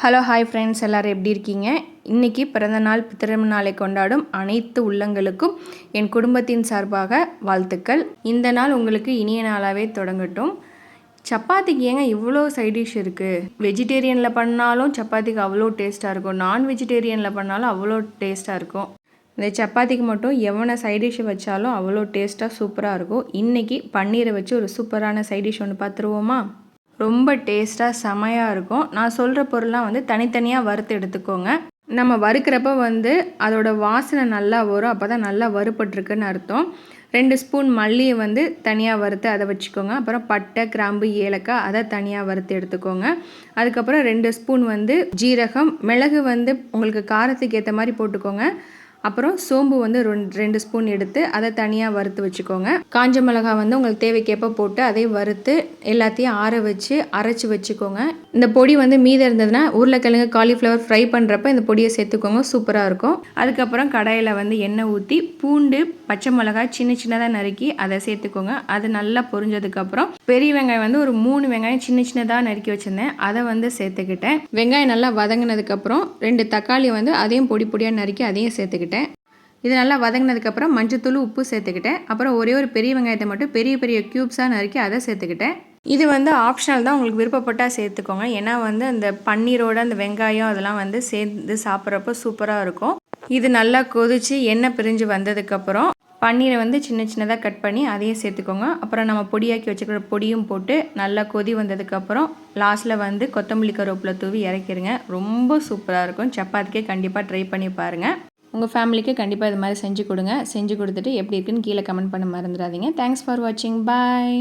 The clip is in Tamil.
ஹலோ ஹாய் ஃப்ரெண்ட்ஸ், எல்லோரும் எப்படி இருக்கீங்க? இன்றைக்கி பிறந்தநாள் திருநாளை கொண்டாடும் அனைத்து உள்ளங்களுக்கும் என் குடும்பத்தின் சார்பாக வாழ்த்துக்கள். இந்த நாள் உங்களுக்கு இனிய நாளாகவே தொடங்கட்டும். சப்பாத்திக்கு ஏங்க இவ்வளோ சைட் டிஷ் இருக்குது? வெஜிடேரியனில் பண்ணாலும் சப்பாத்திக்கு அவ்வளோ டேஸ்ட்டாக இருக்கும், நான் வெஜிடேரியனில் பண்ணாலும் அவ்வளோ டேஸ்ட்டாக இருக்கும். இந்த சப்பாத்திக்கு மட்டும் எவனை சைட் டிஷ்ஷை வச்சாலும் அவ்வளோ டேஸ்ட்டாக சூப்பராக இருக்கும். இன்றைக்கி பன்னீரை வச்சு ஒரு சூப்பரான சைட் டிஷ் ஒன்று பார்த்துருவோமா? ரொம்ப டேஸ்ட்டாக செமையாக இருக்கும். நான் சொல்கிற பொருள்லாம் தனித்தனியாக வறுத்து எடுத்துக்கோங்க. நம்ம வறுக்கிறப்ப அதோட வாசனை நல்லா வரும், அப்போ தான் நல்லா வறுபட்டுருக்குன்னு அர்த்தம். 2 ஸ்பூன் மல்லியை தனியாக வறுத்து அதை வச்சுக்கோங்க. அப்புறம் பட்டை, கிராம்பு, ஏலக்காய் அதை தனியாக வறுத்து எடுத்துக்கோங்க. அதுக்கப்புறம் 2 ஸ்பூன் ஜீரகம், மிளகு உங்களுக்கு காரத்துக்கு ஏற்ற மாதிரி போட்டுக்கோங்க. அப்புறம் சோம்பு 2 ஸ்பூன் எடுத்து அதை தனியாக வறுத்து வச்சுக்கோங்க. காஞ்ச மிளகாய் உங்களுக்கு தேவைக்கேற்ப போட்டு அதை வறுத்து எல்லாத்தையும் ஆற வச்சு அரைச்சி வச்சுக்கோங்க. இந்த பொடி மீதம் இருந்ததுன்னா உருளைக்கிழங்கு, காலிஃப்ளவர் ஃப்ரை பண்ணுறப்ப இந்த பொடியை சேர்த்துக்கோங்க, சூப்பராக இருக்கும். அதுக்கப்புறம் கடாயில் எண்ணெய் ஊற்றி பூண்டு, பச்சை மிளகாய் சின்னதாக நறுக்கி அதை சேர்த்துக்கோங்க. அது நல்லா பொரிஞ்சதுக்கப்புறம் பெரிய வெங்காயம் ஒரு 3 வெங்காயம் சின்னதாக நறுக்கி வச்சுருந்தேன், அதை சேர்த்துக்கிட்டேன். வெங்காயம் நல்லா வதங்கினதுக்கப்புறம் 2 தக்காளி அதையும் பொடியாக நறுக்கி அதையும் சேர்த்துக்கிட்டேன். இது நல்லா வதங்கினதுக்கப்புறம் மஞ்சத்தூள், உப்பு சேர்த்துக்கிட்டேன். அப்புறம் ஒரே ஒரு பெரிய வெங்காயத்தை மட்டும் பெரிய க்யூப்ஸாக நறுக்கி அதை சேர்த்துக்கிட்டேன். இது ஆப்ஷனல் தான், உங்களுக்கு விருப்பப்பட்டால் சேர்த்துக்கோங்க. ஏன்னா அந்த பன்னீரோட அந்த வெங்காயம் அதெல்லாம் சேர்ந்து சாப்பிட்றப்போ சூப்பராக இருக்கும். இது நல்லா கொதித்து எண்ணெய் பிரிஞ்சு வந்ததுக்கப்புறம் பன்னீரை சின்னதாக கட் பண்ணி அதையும் சேர்த்துக்கோங்க. அப்புறம் நம்ம பொடியாக்கி வச்சுக்கிற பொடியும் போட்டு நல்லா கொதி வந்ததுக்கப்புறம் லாஸ்ட்டில் கொத்தமல்லி கருவேப்பிலை தூவி இறக்கிடுங்க. ரொம்ப சூப்பராக இருக்கும். சப்பாத்திக்கே கண்டிப்பாக ட்ரை பண்ணி பாருங்கள். உங்கள் ஃபேமிலிக்கு கண்டிப்பாக இது மாதிரி செஞ்சு கொடுங்க. செஞ்சு கொடுத்துட்டு எப்படி இருக்குன்னு கீழே கமெண்ட் பண்ண மறந்துடாதீங்க. தேங்க்ஸ் ஃபார் வாட்சிங். பாய்.